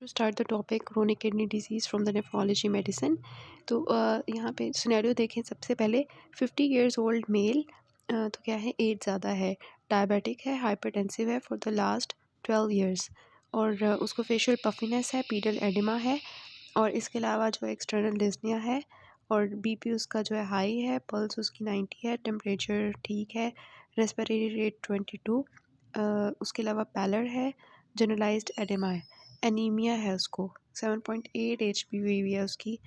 Start the topic chronic kidney disease from the nephrology medicine. तो यहाँ पे scenario देखें। सबसे पहले 50 इयर्स ओल्ड मेल, तो क्या है, एज ज़्यादा है, डायबिटिक है, हाइपरटेंसिव है फॉर द लास्ट 12 इयर्स, और उसको फेशियल पफिनेस है, पीडल एडिमा है, और इसके अलावा जो एक्सटर्नल डिस्निया है, और बीपी उसका जो है हाई है, पल्स उसकी 90 है, टेम्परेचर ठीक है, रेस्पिरेटरी रेट 22, उसके अलावा पैलर है, जनरलाइज्ड एडिमा है, एनीमिया है, उसको 7.8 HbA है उसकी,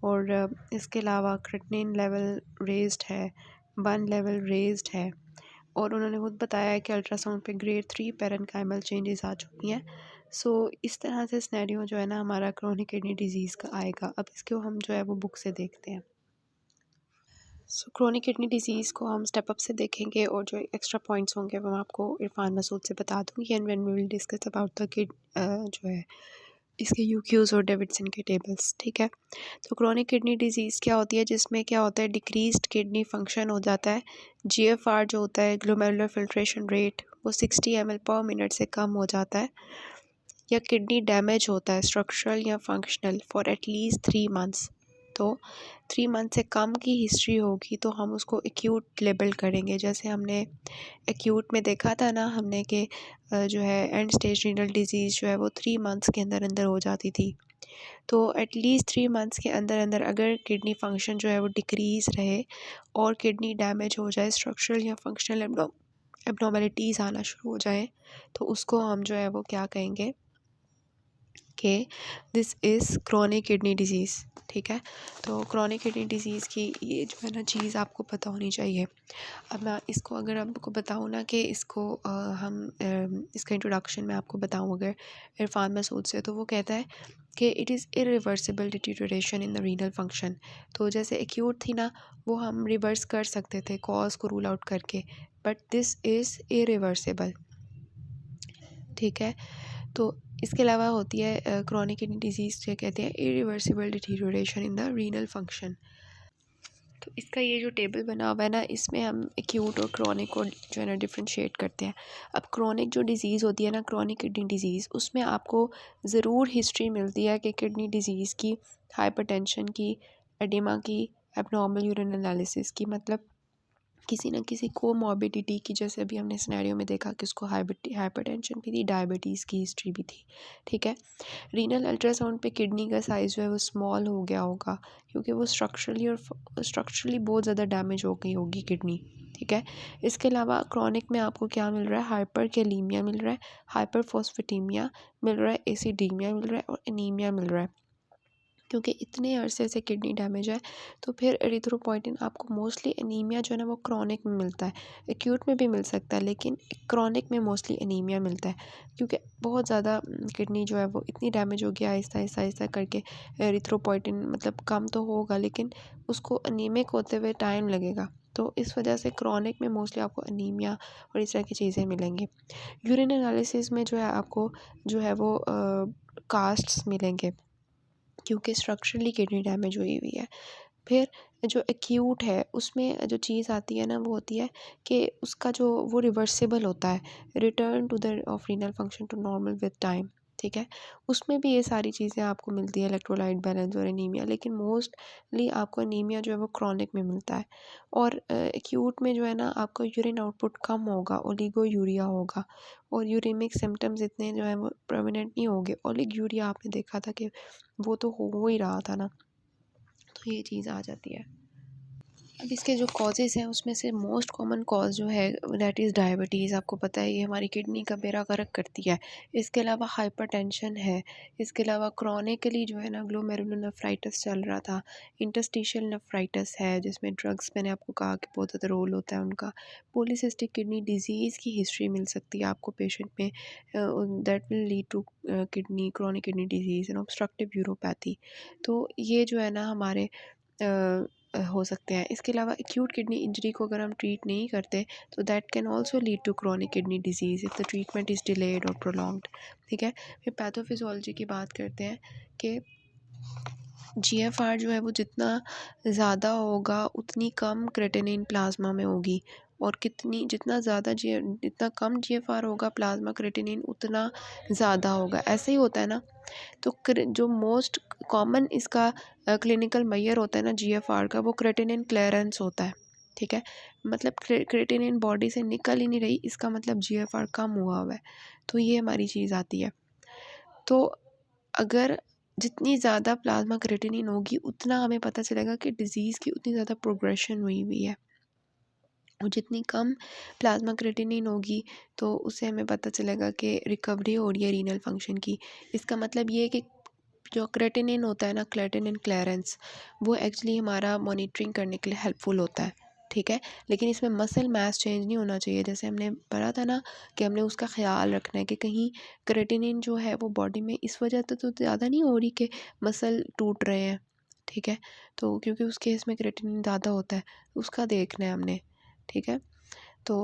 और इसके अलावा क्रिएटिनिन लेवल रेज्ड है, बन लेवल रेज्ड है, और उन्होंने खुद बताया है कि अल्ट्रासाउंड पे ग्रेड 3 पेरेन्काइमल चेंजेस आ चुकी हैं। सो इस तरह से सिनेरियो जो है ना हमारा क्रोनिक किडनी डिजीज़ का आएगा। अब इसको हम जो है वो बुक से देखते हैं। सो क्रोनिक किडनी डिजीज़ को हम स्टेप अप से देखेंगे, और जो एक्स्ट्रा पॉइंट्स होंगे वो मैं आपको इरफान मसूद से बता दूँगी, and when we will discuss about the kid जो है इसके यूक्यूज़ और डेविडसन के टेबल्स, ठीक है। तो क्रोनिक किडनी डिजीज़ क्या होती है, जिसमें क्या होता है, डिक्रीज्ड किडनी फंक्शन हो जाता है। जीएफआर जो होता है, ग्लोमेरुलर फिल्ट्रेशन रेट, वो 60 ml पर मिनट से कम हो जाता है, या किडनी डैमेज होता है स्ट्रक्चरल या फंक्शनल फॉर एटलीस्ट 3 मंथ्स। तो 3 मंथ से कम की हिस्ट्री होगी तो हम उसको एक्यूट लेबल करेंगे। जैसे हमने एक्यूट में देखा था ना हमने कि जो है एंड स्टेज रीनल डिजीज़ जो है वो 3 मंथ्स के अंदर अंदर हो जाती थी। तो एटलीस्ट 3 मंथ्स के अंदर अंदर अगर किडनी फंक्शन जो है वो डिक्रीज़ रहे और किडनी डैमेज हो जाए, स्ट्रक्चरल या फंक्शनल एब्नॉर्मलिटीज़ आना शुरू हो जाए, तो उसको हम जो है वो क्या कहेंगे कि this is chronic kidney disease, ठीक है। तो क्रोनिक किडनी डिजीज़ की ये जो है ना चीज़ आपको पता होनी चाहिए। अब मैं इसको अगर आपको बताऊँ ना कि इसको इसका इंट्रोडक्शन मैं आपको बताऊँ अगर इरफान मसूद से, तो वो कहता है कि it is irreversible deterioration in the renal function. तो जैसे एक्यूट थी ना, वो हम रिवर्स कर सकते थे कॉज को रूल आउट करके, बट दिस इज़ इरिवर्सिबल, ठीक है। तो इसके अलावा होती है क्रोनिक किडनी डिजीज़, क्या कहते हैं, irreversible deterioration in the renal function. तो इसका ये जो टेबल बना हुआ है ना, इसमें हम एक्यूट और क्रोनिक को जो है ना डिफ्रेंशिएट करते हैं। अब क्रोनिक जो डिज़ीज़ होती है ना, क्रोनिक किडनी डिज़ीज़, उसमें आपको ज़रूर हिस्ट्री मिलती है कि किडनी डिज़ीज़ की, हाइपरटेंशन की, एडिमा की, एब्नॉर्मल यूरिन एनालिसिस की, मतलब किसी न किसी कोमॉर्बिडिटी की। जैसे अभी हमने सिनेरियो में देखा कि उसको हाइपरटेंशन भी थी, डायबिटीज़ की हिस्ट्री भी थी, ठीक है। रीनल अल्ट्रासाउंड पे किडनी का साइज़ जो है वो स्मॉल हो गया होगा, क्योंकि वो स्ट्रक्चरली बहुत ज़्यादा डैमेज हो गई होगी किडनी, ठीक है। इसके अलावा क्रोनिक में आपको क्या मिल रहा है, हाइपरकैलीमिया मिल रहा है, हाइपरफॉस्फेटेमिया मिल रहा है, एसिडीमिया मिल रहा है, और एनीमिया मिल रहा है। क्योंकि इतने अरसे से किडनी डैमेज है, तो फिर एरिथ्रोपोइटिन आपको मोस्टली एनीमिया जो है ना वो क्रोनिक में मिलता है। एक्यूट में भी मिल सकता है, लेकिन क्रोनिक में मोस्टली एनीमिया मिलता है, क्योंकि बहुत ज़्यादा किडनी जो है वो इतनी डैमेज हो गया, आहिस्ता आहिस्ता आहिस्ता करके एरिथ्रोपोइटिन मतलब कम तो होगा, लेकिन उसको एनीमिक होते हुए टाइम लगेगा। तो इस वजह से क्रोनिक में मोस्टली आपको एनीमिया और इस तरह की चीज़ें मिलेंगी। यूरिन एनालिसिस में जो है आपको जो है वो कास्ट्स मिलेंगे, क्योंकि स्ट्रक्चरली किडनी डैमेज हुई हुई है। फिर जो एक्यूट है उसमें जो चीज़ आती है ना, वो होती है कि उसका जो वो रिवर्सिबल होता है, return to the of renal function to normal with time, ठीक है। उसमें भी ये सारी चीज़ें आपको मिलती है, इलेक्ट्रोलाइट बैलेंस और एनीमिया, लेकिन मोस्टली आपको एनीमिया जो है वो क्रोनिक में मिलता है। और एक्यूट में जो है ना आपको यूरिन आउटपुट कम होगा, ओलिगोयूरिया होगा, और यूरेमिक सिम्टम्स इतने जो है वो प्रोमिनेंट नहीं होंगे। ओलिगोयूरिया आपने देखा था कि वो तो हो ही रहा था ना, तो ये चीज़ आ जाती है। अब इसके जो कॉजेज़ हैं उसमें से मोस्ट कॉमन कॉज जो है दैट इज़ डायबिटीज़। आपको पता है ये हमारी किडनी का बेड़ा गर्क करती है। इसके अलावा हाइपरटेंशन है। इसके अलावा क्रॉनिकली जो है ना ग्लोमेरुलर नेफ्राइटिस चल रहा था। इंटरस्टिशियल नेफ्राइटिस है, जिसमें ड्रग्स मैंने आपको कहा कि बहुत ज़्यादा रोल होता है उनका। पॉलीसिस्टिक किडनी डिजीज़ की हिस्ट्री मिल सकती है आपको पेशेंट में, that will lead to kidney chronic kidney disease and obstructive uropathy. तो ये जो है ना हमारे हो सकते हैं। इसके अलावा एक्यूट किडनी इंजरी को अगर हम ट्रीट नहीं करते, तो that can also lead to chronic kidney disease if the treatment is delayed और प्रोलॉन्ग्ड, ठीक है। फिर पैथोफिजियोलॉजी की बात करते हैं कि जीएफआर जो है वो जितना ज़्यादा होगा उतनी कम क्रेटिनिन प्लाज्मा में होगी, और जितना ज़्यादा जितना कम GFR होगा प्लाज्मा क्रेटिनिन उतना ज़्यादा होगा, ऐसे ही होता है ना। तो जो मोस्ट कॉमन इसका क्लिनिकल मेजर होता है ना GFR का, वो क्रेटिनिन क्लियरेंस होता है, ठीक है। मतलब क्रेटिनिन बॉडी से निकल ही नहीं रही, इसका मतलब GFR कम हुआ है। तो ये हमारी चीज़ आती है। तो अगर जितनी ज़्यादा प्लाज्मा क्रेटिनिन होगी उतना हमें पता चलेगा कि डिज़ीज़ की उतनी ज़्यादा प्रोग्रेशन हुई हुई है, और जितनी कम प्लाज्मा क्रेटिनिन होगी तो उससे हमें पता चलेगा कि रिकवरी हो रही है रीनल फंक्शन की। इसका मतलब ये है कि जो क्रेटिनिन होता है ना, क्रेटिनिन क्लियरेंस, वो एक्चुअली हमारा मॉनिटरिंग करने के लिए हेल्पफुल होता है, ठीक है। लेकिन इसमें मसल मास चेंज नहीं होना चाहिए। जैसे हमने पढ़ा था ना कि हमने उसका ख्याल रखना है कि कहीं क्रेटिनिन जो है वो बॉडी में इस वजह से तो ज़्यादा नहीं हो रही कि मसल टूट रहे हैं, ठीक है। तो क्योंकि उस केस में क्रेटिनिन ज़्यादा होता है, उसका देखना है हमने, ठीक है। तो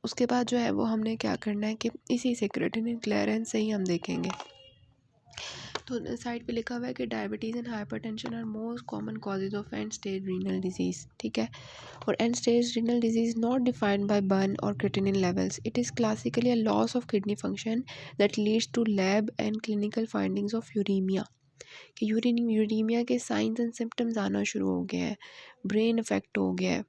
उसके बाद जो है वो हमने क्या करना है कि इसी से क्रेटिनिन क्लियरेंस से ही हम देखेंगे। तो साइड पे लिखा हुआ है कि diabetes and hypertension are most common causes of end stage renal disease, ठीक है। और end stage renal disease not defined by BUN और creatinine levels, it is classically a loss of kidney function that leads to lab and clinical findings of uremia. कि uremia के signs and symptoms आना शुरू हो गए हैं, brain effect हो गया है,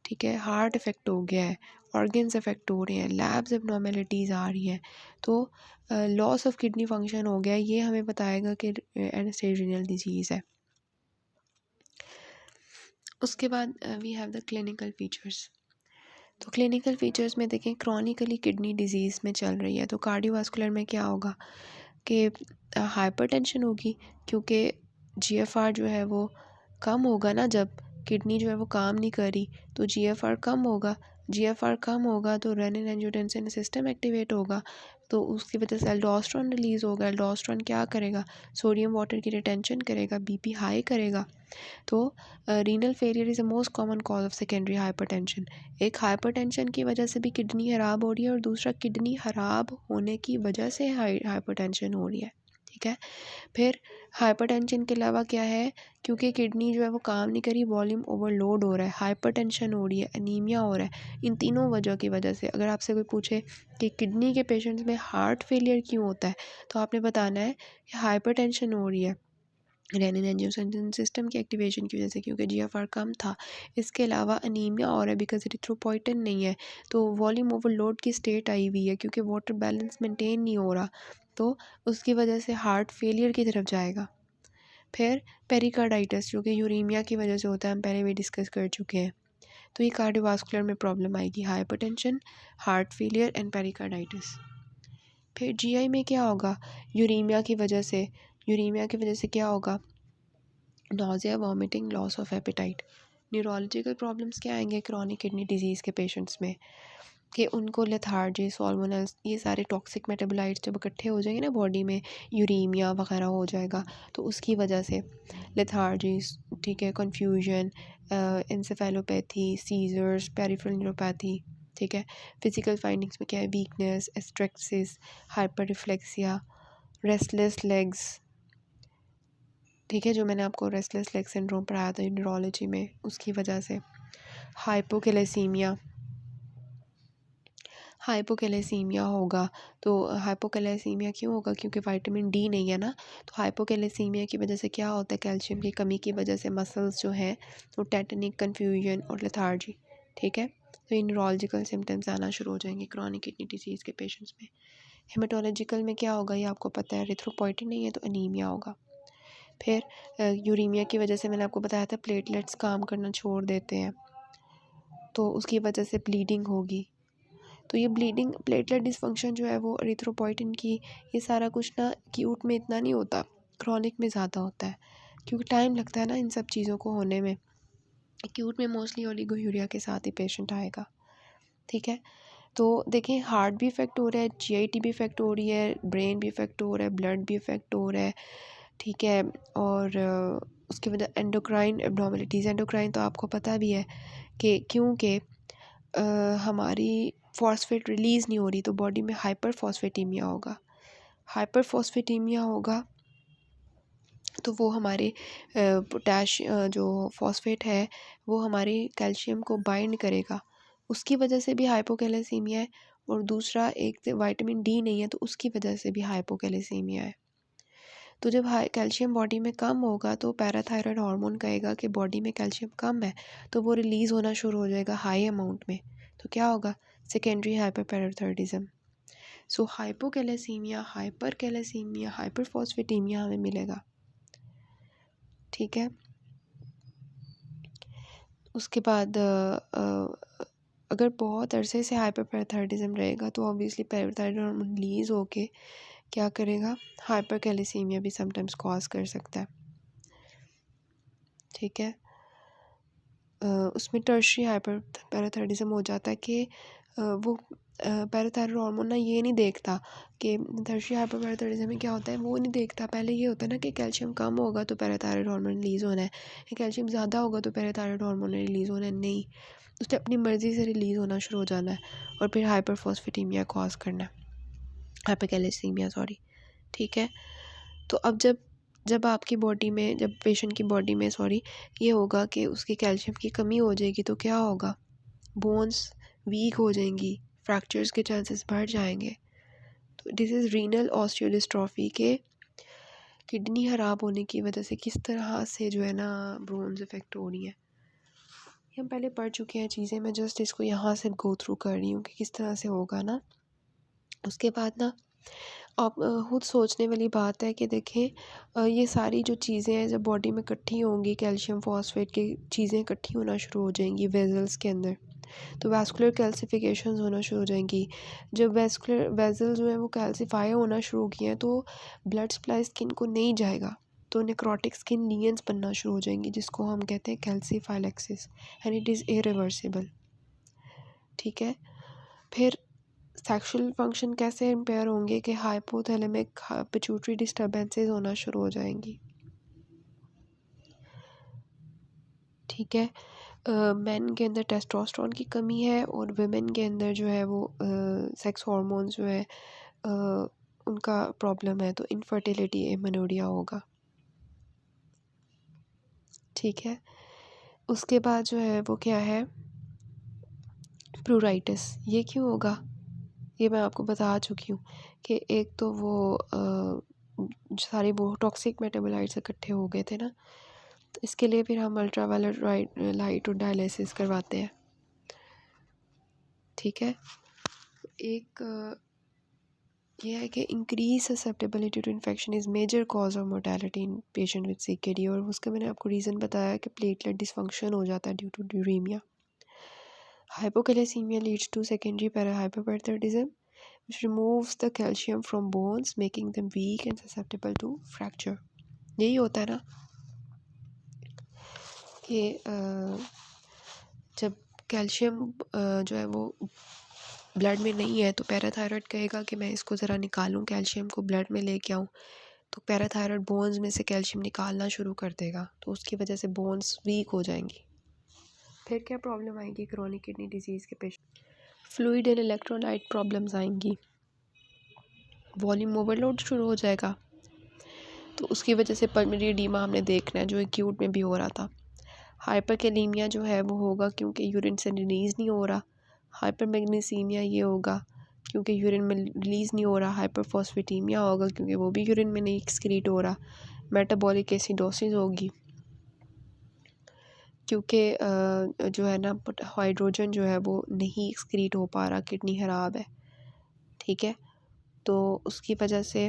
ठीक है, हार्ट इफेक्ट हो गया है, ऑर्गन्स इफेक्ट हो रहे हैं, लैब्स एबनॉर्मेलिटीज़ आ रही हैं, तो लॉस ऑफ किडनी फंक्शन हो गया है, ये हमें बताएगा कि एंड स्टेज रीनल डिजीज़ है। उसके बाद we have the clinical features. तो क्लिनिकल फीचर्स में देखें, क्रॉनिकली किडनी डिजीज़ में चल रही है तो कार्डियोवास्कुलर में क्या होगा कि हाइपरटेंशन होगी, क्योंकि GFR जो है वो कम होगा ना, जब किडनी जो है वो काम नहीं कर रही तो GFR कम होगा। GFR कम होगा तो रेनिन एंजियोटेंसिन सिस्टम एक्टिवेट होगा, तो उसकी वजह से एल्डोस्टेरोन रिलीज़ होगा। एल्डोस्टेरोन क्या करेगा, सोडियम वाटर की रिटेंशन करेगा, BP हाई करेगा। तो renal failure is the most common cause of secondary hypertension. एक हाइपरटेंशन की वजह से भी किडनी ख़राब हो रही है, और दूसरा किडनी ख़राब होने की वजह से हाइपरटेंशन हो रही है, ठीक है। फिर हाइपरटेंशन के अलावा क्या है, क्योंकि किडनी जो है वो काम नहीं करी, वॉल्यूम ओवरलोड हो रहा है, हाइपरटेंशन हो रही है, एनीमिया हो रहा है। इन तीनों वजह की वजह से अगर आपसे कोई पूछे कि किडनी के पेशेंट्स में हार्ट फेलियर क्यों होता है, तो आपने बताना है कि हाइपरटेंशन हो रही है रेनिन एंजियोटेंसिन सिस्टम की एक्टिवेशन की वजह से, क्योंकि GFR कम था। इसके अलावा अनीमिया और है बिकॉज एरिथ्रोपोइटिन नहीं है, तो वॉल्यूम ओवरलोड की स्टेट आई हुई है, क्योंकि वाटर बैलेंस मेंटेन नहीं हो रहा, तो उसकी वजह से हार्ट फेलियर की तरफ जाएगा। फिर पेरिकार्डाइटिस जो कि यूरीमिया की वजह से होता है, हम पहले भी डिस्कस कर चुके हैं। तो ये कार्डियोवास्कुलर में प्रॉब्लम आएगी, hypertension, heart failure and pericarditis. फिर GI में क्या होगा, यूरीमिया की वजह से क्या होगा, nausea, vomiting, loss of appetite. Neurological problems क्या आएंगे क्रॉनिक किडनी डिजीज़ के पेशेंट्स में, कि उनको लेथार्जी, सॉल्मोनल्स, ये सारे टॉक्सिक मेटाबोलाइट्स जब इकट्ठे हो जाएंगे ना बॉडी में, यूरीमिया वगैरह हो जाएगा, तो उसकी वजह से लेथार्जी, ठीक है, confusion, encephalopathy, seizures, peripheral neuropathy, ठीक है। फिजिकल फाइंडिंग्स में क्या है, weakness, asterixis, hyperreflexia, restless legs, ठीक है, जो मैंने आपको रेस्टलेस लेग सिंड्रोम पढ़ाया था न्यूरोलॉजी में, उसकी वजह से हाइपोकैलेसीमिया, हाइपोकैलेसीमिया होगा। तो हाइपोकैलेसीमिया क्यों होगा, क्योंकि विटामिन D नहीं है ना। तो हाइपोकैलेसीमिया की वजह से क्या होता है, कैल्शियम की कमी की वजह से मसल्स जो है वो टेटनिक, कन्फ्यूजन और लेथार्जी, ठीक है। तो ये न्यूरोलॉजिकल सिम्टम्स आना शुरू हो जाएंगे क्रॉनिक किडनी डिजीज़ के पेशेंट्स में। हेमाटोलॉजिकल में क्या होगा, ये आपको पता है, एरिथ्रोपोइटिन नहीं है तो अनीमिया होगा। फिर यूरीमिया की वजह से मैंने आपको बताया था प्लेटलेट्स काम करना छोड़ देते हैं, तो उसकी वजह से ब्लीडिंग होगी। तो ये ब्लीडिंग, प्लेटलेट डिसफंक्शन जो है वो एरिथ्रोपोइटिन की, ये सारा कुछ ना एक्यूट में इतना नहीं होता, क्रॉनिक में ज़्यादा होता है, क्योंकि टाइम लगता है ना इन सब चीज़ों को होने में। एक्यूट में मोस्टली ओलिगोयूरिया के साथ ही पेशेंट आएगा, ठीक है। तो देखें, हार्ट भी इफ़ेक्ट हो रहा है, GIT भी इफ़ेक्ट हो रही है, ब्रेन भी इफ़ेक्ट हो रहा है, ब्लड भी इफ़ेक्ट हो रहा है, ठीक है। और उसकी वजह एंडोक्राइन एब्नॉर्मलिटीज़, एंडोक्राइन तो आपको पता भी है कि क्योंकि हमारी फॉस्फेट रिलीज़ नहीं हो रही, तो बॉडी में हाइपर फॉस्फेटीमिया होगा। हाइपर फॉस्फेटीमिया होगा तो वो हमारे पोटैश जो फॉस्फेट है वो हमारे कैल्शियम को बाइंड करेगा, उसकी वजह से भी हाइपोकैलेसीमिया है। और दूसरा एक विटामिन डी नहीं है तो उसकी वजह से भी हाइपोकैलेसीमिया है। तो जब हाई कैल्शियम बॉडी में कम होगा तो पैराथायरॉयड हार्मोन कहेगा कि बॉडी में कैल्शियम कम है, तो वो रिलीज़ होना शुरू हो जाएगा हाई अमाउंट में। तो क्या होगा? सेकेंडरी हाइपरपैराथायरॉयडिज्म। सो हाइपोकैलेसीमिया, हाइपरकैलेसीमिया, हाइपरफॉस्फेटेमिया हमें मिलेगा। ठीक है। उसके बाद अगर बहुत अरसे से हाइपरपैराथायरॉयडिज्म रहेगा तो ऑब्वियसली पैराथायरॉयड हार्मोन रिलीज़ होके क्या करेगा? हाइपरकैलेसीमिया भी समटाइम्स कॉज कर सकता है। ठीक है। उसमें टर्शियरी हाइपरपैराथायरॉयडिज्म हो जाता है कि वो पैराथायरॉयड हार्मोन ना ये नहीं देखता कि टर्शियरी हाइपरपैराथायरॉयडिज्म में क्या होता है, वो नहीं देखता। पहले ये होता है ना कि कैल्शियम कम होगा तो पैराथायरॉयड हार्मोन रिलीज़ होना है, या कैल्शियम ज़्यादा होगा तो पैराथायरॉयड हार्मोन रिलीज़ होना है। नहीं, उसने अपनी मर्ज़ी से रिलीज़ होना शुरू हो जाना है और फिर हाइपरफॉस्फेटेमिया कॉज करना है, हाइपरकैलेसीमिया सॉरी। ठीक है। तो अब जब आपकी बॉडी में, जब पेशेंट की बॉडी में ये होगा कि उसकी कैल्शियम की कमी हो जाएगी तो क्या होगा? बोन्स वीक हो जाएंगी, फ्रैक्चर्स के चांसेस बढ़ जाएंगे। तो दिस इज़ रीनल ऑस्टियोडिस्ट्रॉफी के किडनी ख़राब होने की वजह से किस तरह से जो है ना बोन्स इफेक्ट हो रही हैं। ये हम पहले पढ़ चुके हैं चीज़ें, मैं जस्ट इसको यहाँ से गो थ्रू कर रही हूँ कि किस तरह से होगा ना। उसके बाद ना आप खुद सोचने वाली बात है कि देखें ये सारी जो चीज़ें हैं जब बॉडी में इकट्ठी होंगी, कैल्शियम फॉस्फेट की चीज़ें इकट्ठी होना शुरू हो जाएंगी वेजल्स के अंदर, तो वैस्कुलर कैल्सिफिकेशंस होना शुरू हो जाएंगी। जब वैस्कुलर वेजल जो है वो कैल्सिफाई होना शुरू हो गए हैं तो ब्लड सप्लाई स्किन को नहीं जाएगा, तो नेक्रोटिक स्किन लीयंस बनना शुरू हो जाएंगी, जिसको हम कहते हैं कैल्सीफाइलेक्सिस, एंड इट इज़ इरिवर्सिबल। ठीक है। फिर सेक्सुअल फंक्शन कैसे इम्पेयर होंगे कि हाइपोथैलेमिक पिट्यूटरी डिस्टर्बेंसेस होना शुरू हो जाएंगी। ठीक है। मेन के अंदर टेस्टोस्टेरोन की कमी है और वुमेन के अंदर जो है वो सेक्स हार्मोन्स जो है उनका प्रॉब्लम है, तो इनफर्टिलिटी एमेनोरिया होगा। ठीक है। उसके बाद जो है वो क्या है? प्लूराइटिस। ये क्यों होगा? ये मैं आपको बता चुकी हूँ कि एक तो वो सारे वो टॉक्सिक मेटाबोलाइट्स इकट्ठे हो गए थे ना, तो इसके लिए फिर हम अल्ट्रावायलेट लाइट और डायलिसिस करवाते हैं। ठीक है। एक ये है कि increase susceptibility to infection is major cause of mortality in patient with CKD, और उसका मैंने आपको रीज़न बताया कि प्लेटलेट डिसफंक्शन हो जाता है due to uraemia. Hypocalcaemia leads to secondary hyperparathyroidism which removes the calcium from bones making them weak and susceptible to fracture। यही होता है ना कि जब कैल्शियम जो है वो ब्लड में नहीं है तो पैराथायरॉयड कहेगा कि मैं इसको ज़रा निकालूं, कैल्शियम को ब्लड में लेके आऊं, तो पैराथायरॉयड बोन्स में से कैल्शियम निकालना शुरू कर देगा, तो उसकी वजह से बोन्स वीक हो जाएंगी। फिर क्या प्रॉब्लम आएगी क्रोनिक किडनी डिजीज़ के patient? Fluid and electrolyte problems आएंगी, वॉल्यूम ओवरलोड शुरू हो जाएगा, तो उसकी वजह से पल्मोनरी एडीमा हमने देखना है जो एक्यूट में भी हो रहा था। हाइपरकैलेमिया जो है वो होगा क्योंकि यूरिन से रिलीज़ नहीं हो रहा। हाइपरमैग्नीसीमिया ये होगा क्योंकि यूरिन में रिलीज़ नहीं हो रहा। हाइपरफॉस्फेटेमिया होगा क्योंकि वो भी यूरिन में नहीं एक्सक्रीट हो रहा। मेटाबॉलिक एसिडोसिस होगी क्योंकि जो है ना हाइड्रोजन जो है वो नहीं एक्सक्रीट हो पा रहा, किडनी ख़राब है। ठीक है। तो उसकी वजह से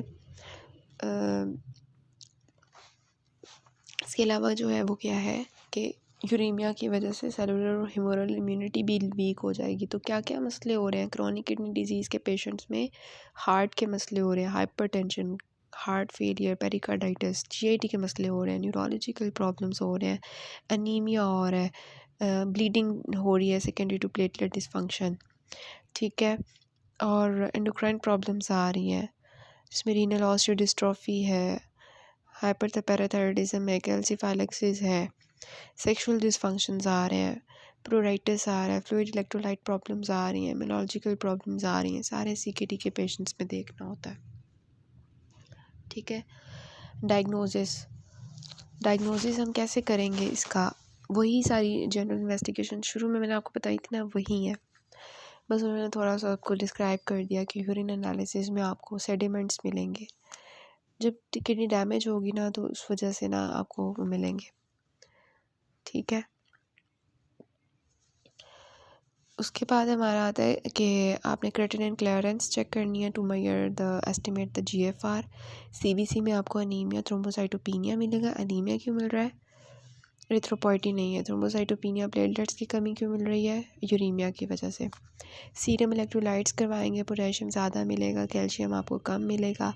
इसके अलावा जो है वो क्या है कि यूरेमिया की वजह से सेलुलर और ह्यूमरल इम्यूनिटी भी वीक हो जाएगी। तो क्या क्या मसले हो रहे हैं क्रोनिक किडनी डिजीज़ के पेशेंट्स में? हार्ट के मसले हो रहे हैं, hypertension, heart failure, pericarditis, GIT के मसले हो रहे हैं, न्यूरोलॉजिकल प्रॉब्लम्स हो रहे हैं, अनीमिया हो रहा है, ब्लीडिंग हो रही है सेकेंडरी टू प्लेटलेट डिसफंक्शन। ठीक है। और एंडोक्राइन प्रॉब्लम्स आ रही हैं, जिसमें रीनल ऑस्टियोडिस्ट्रॉफी है, हाइपरपैराथायरॉयडिज्म है, कैल्सीफाइलेक्सिस है, सेक्सुअल डिसफंक्शंस आ रहे हैं, प्लूराइटिस आ रहा है, फ्लूइड इलेक्ट्रोलाइट प्रॉब्लम्स आ रही हैं, इम्यूनोलॉजिकल प्रॉब्लम्स आ रही हैं, सारे सीकेडी के पेशेंट्स में देखना होता है। ठीक है। डायग्नोसिस, डायग्नोसिस हम कैसे करेंगे इसका, वही सारी जनरल इन्वेस्टिगेशन शुरू में मैंने आपको बताई थी ना, वही है। बस उन्होंने थोड़ा सा आपको डिस्क्राइब कर दिया कि यूरिन एनालिसिस में आपको सेडिमेंट्स मिलेंगे। जब किडनी डैमेज होगी ना तो उस वजह से ना आपको वो मिलेंगे, ठीक है। उसके बाद हमारा आता है कि आपने क्रेटिनिन क्लियरेंस चेक करनी है to measure the estimate the GFR. CBC में आपको अनीमिया थ्रोम्बोसाइटोपिनिया मिलेगा। अनीमिया क्यों मिल रहा है? एरिथ्रोपॉइटी नहीं है। थ्रोम्बोसाइटोपिनिया प्लेटलेट्स की कमी क्यों मिल रही है? यूरीमिया की वजह से। सीरम इलेक्ट्रोलाइट्स करवाएंगे, पोटेशियम ज़्यादा मिलेगा, कैल्शियम आपको कम मिलेगा,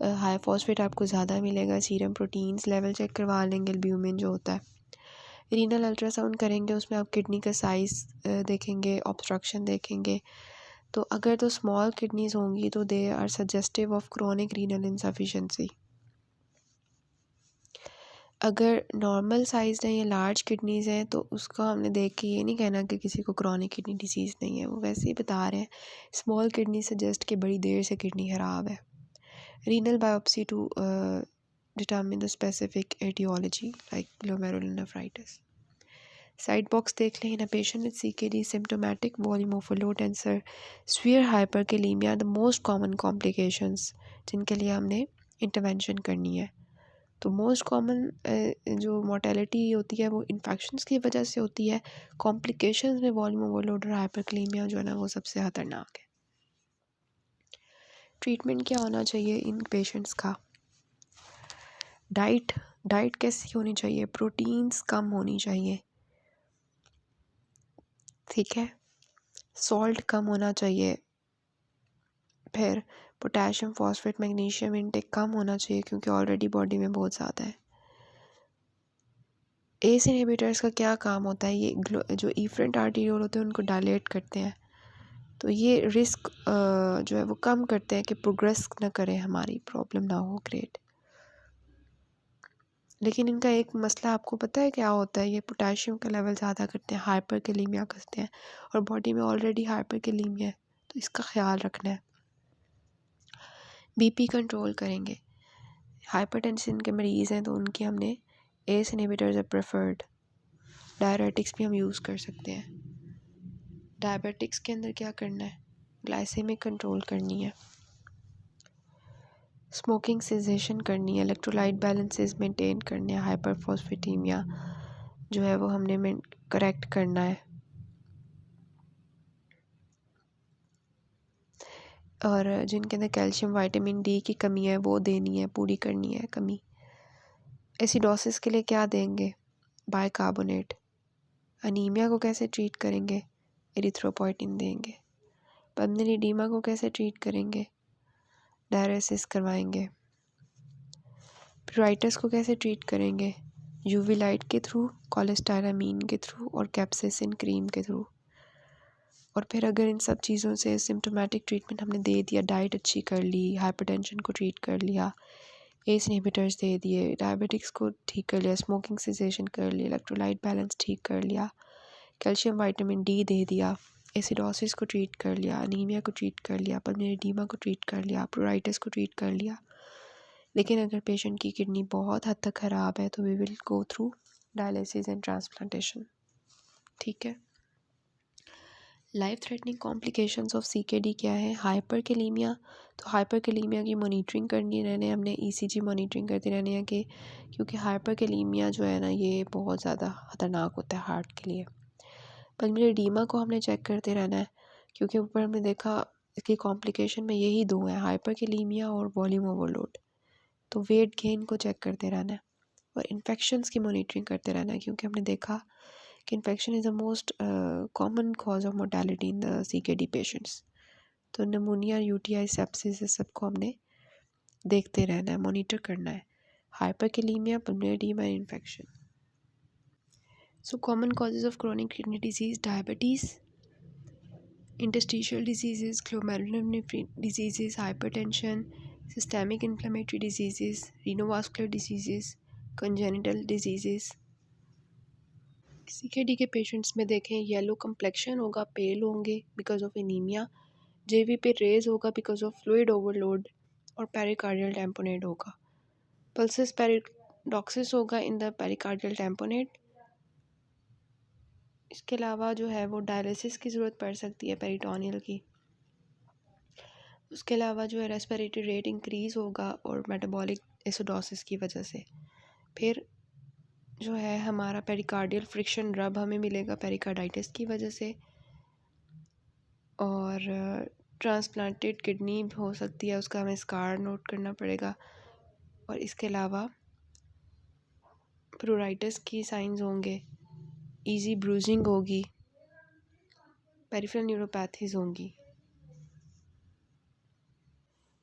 हाई फॉस्फेट आपको ज़्यादा मिलेगा। सीरम प्रोटीन्स लेवल चेक करवा लेंगे, एल्ब्यूमिन जो होता है। रीनल अल्ट्रासाउंड करेंगे, उसमें आप किडनी का साइज़ देखेंगे, ऑब्स्ट्रक्शन देखेंगे। तो अगर तो स्मॉल किडनीज होंगी तो they are suggestive of chronic renal insufficiency. अगर नॉर्मल साइज है या लार्ज किडनीज हैं तो उसका हमने देख के ये नहीं कहना कि किसी को क्रॉनिक किडनी डिसीज़ नहीं है, वो वैसे ही बता रहे हैं। स्मॉल किडनी सजेस्ट कि बड़ी देर से किडनी ख़राब है। Renal biopsy to determine the specific aetiology like glomerulonephritis. Side box देख लें। In a patient with CKD symptomatic volume overload and severe hyperkalemia the most common complications जिनके लिए हमने इंटरवेंशन करनी है। तो मोस्ट कॉमन जो मोर्टेलिटी होती है वो इन्फेक्शंस की वजह से होती है। कॉम्प्लिकेशंस में वॉल्यूम ओवरलोड और हाइपरकलीमिया जो है ना वो सबसे ख़तरनाक है। ट्रीटमेंट क्या होना चाहिए इन पेशेंट्स का? डाइट डाइट कैसी होनी चाहिए? प्रोटीन्स कम होनी चाहिए, ठीक है। सॉल्ट कम होना चाहिए। फिर पोटेशियम फॉस्फेट मैग्नीशियम इनटेक कम होना चाहिए क्योंकि ऑलरेडी बॉडी में बहुत ज़्यादा है। एस इनहिबिटर्स का क्या काम होता है? ये जो इफरेंट आर्टीरियोल होते हैं उनको डायलेट करते हैं, तो ये रिस्क जो है वो कम करते हैं कि प्रोग्रेस ना करें, हमारी प्रॉब्लम ना हो ग्रेट। लेकिन इनका एक मसला आपको पता है क्या होता है? ये पोटेशियम का लेवल ज़्यादा करते हैं, हाइपरकैलेमिया करते हैं, और बॉडी में ऑलरेडी हाइपरकैलेमिया है, तो इसका ख्याल रखना है। बीपी कंट्रोल करेंगे। हाइपरटेंशन के मरीज़ हैं तो उनकी हमने ACE inhibitors are preferred. Diuretics भी हम यूज़ कर सकते हैं। डायबिटिक्स के अंदर क्या करना है? ग्लाइसेमिक कंट्रोल करनी है, स्मोकिंग सेसेशन करनी है, इलेक्ट्रोलाइट बैलेंसेस मेंटेन करने हैं, हाइपरफॉस्फेटीमिया जो है वो हमने करेक्ट करना है, और जिनके अंदर कैल्शियम विटामिन डी की कमी है वो देनी है, पूरी करनी है कमी। एसिडोसिस के लिए क्या देंगे? बाइकार्बोनेट। अनीमिया को कैसे ट्रीट करेंगे? एरिथ्रोपोइटिन देंगे। पल्मोनरी एडीमा को कैसे ट्रीट करेंगे? डायलिसिस करवाएंगे। प्यूराइटिस को कैसे ट्रीट करेंगे? यूवी लाइट के थ्रू, कोलेस्टारामीन के थ्रू और कैप्साइसिन क्रीम के थ्रू। और फिर अगर इन सब चीज़ों से सिम्टोमेटिक ट्रीटमेंट हमने दे दिया, डाइट अच्छी कर ली, हाइपरटेंशन को ट्रीट कर लिया, एस इनहिबिटर्स दे दिए, डायबिटिक्स को ठीक कर लिया, स्मोकिंग सेसेशन कर लिया, इलेक्ट्रोलाइट बैलेंस ठीक कर लिया, कैल्शियम विटामिन डी दे दिया, एसिडोसिस को ट्रीट कर लिया, अनीमिया को ट्रीट कर लिया, पल्मोनरी एडीमा को ट्रीट कर लिया, प्यूराइटिस को ट्रीट कर लिया। लेकिन अगर पेशेंट की किडनी बहुत हद तक ख़राब है तो we will go through dialysis and transplantation, ठीक है। Life threatening complications of CKD क्या है? हाइपरकैलेमिया। तो हाइपरकैलेमिया की मॉनिटरिंग करनी रहने, हमने ईसीजी मॉनिटरिंग करते रहने हैं कि क्योंकि हाइपरकैलेमिया जो है ना ये बहुत ज़्यादा ख़तरनाक होता है हार्ट के लिए। पल्मोनरी एडीमा को हमने चेक करते रहना है क्योंकि ऊपर हमने देखा इसकी कॉम्प्लिकेशन में यही दो हैं, हाइपरकैलेमिया और वॉल्यूम ओवरलोड। तो वेट गेन को चेक करते रहना है और इन्फेक्शंस की मॉनिटरिंग करते रहना है क्योंकि हमने देखा कि infection is the most common cause of mortality in the CKD patients. तो नमूनिया, यूटीआई, सेप्सिस, इस सबको हमने देखते रहना है, मॉनिटर करना है। Hyperkalaemia, pulmonary oedema, infection. So common causes of chronic kidney disease: diabetes, interstitial diseases, glomerular diseases, hypertension, systemic inflammatory diseases, renovascular diseases, congenital diseases। CKD के पेशेंट्स में देखें येलो कम्प्लेक्शन होगा, पेल होंगे बिकॉज ऑफ एनीमिया, जेवी पे raise होगा because of fluid overload, और pericardial टैम्पोनेट होगा। पल्सेस डॉक्सिस होगा इन द पेरिकार्डियल टेम्पोनेट। इसके अलावा जो है वो डायलिसिस की ज़रूरत पड़ सकती है पेरिटोनियल की। उसके अलावा जो है रेस्पिरेटरी रेट इंक्रीज़ होगा और मेटाबॉलिक एसिडोसिस की वजह से। फिर जो है हमारा पेरिकार्डियल फ्रिक्शन रब हमें मिलेगा पेरिकार्डाइटिस की वजह से। और ट्रांसप्लांटेड किडनी हो सकती है, उसका हमें स्कार नोट करना पड़ेगा। और इसके अलावा प्रोराइटिस की साइंस होंगे, इजी ब्रूजिंग होगी, पेरिफेरल न्यूरोपैथीज होंगी।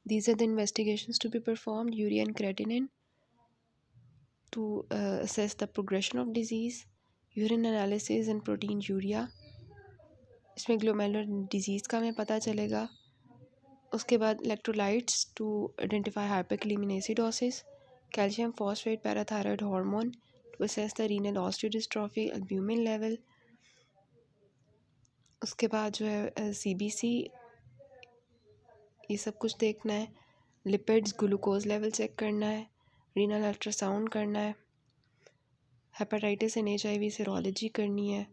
These are the investigations to be performed: urea and creatinine to assess the progression of disease, urine analysis and protein urea, इसमें ग्लोमेरुलर डिजीज़ का हमें पता चलेगा। उसके बाद electrolytes to identify hyperkalaemic acidosis, calcium phosphate parathyroid hormone to assess the renal osteodystrophy, albumin level. उसके बाद जो है सीबीसी, ये सब कुछ देखना है। लिपिड्स, ग्लूकोज लेवल चेक करना है, रीनल अल्ट्रासाउंड करना है, हेपेटाइटिस एंड HIV सीरोलॉजी करनी है।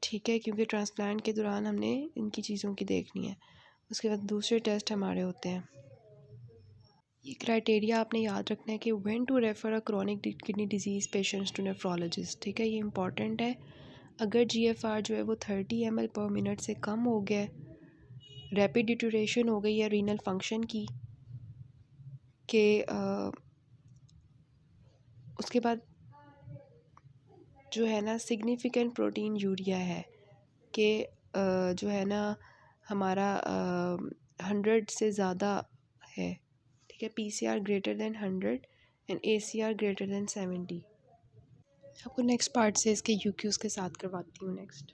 ठीक है, क्योंकि ट्रांसप्लांट के दौरान हमने इनकी चीज़ों की देखनी है। उसके बाद दूसरे टेस्ट हमारे होते हैं। ये क्राइटेरिया आपने याद रखना है कि when to refer a chronic kidney disease patients to nephrologist. ठीक है, ये इंपॉर्टेंट है। अगर GFR जो है वो 30 ml पर मिनट से कम हो गया, रैपिड डिटोरेशन हो गई या रीनल फंक्शन की के उसके बाद जो है ना सिग्निफिकेंट प्रोटीन यूरिया है कि जो है ना हमारा 100 से ज़्यादा है। ठीक है, PCR greater than 100 and ACR greater than 70। आपको नेक्स्ट पार्ट से इसके UQs के साथ करवाती हूँ नेक्स्ट।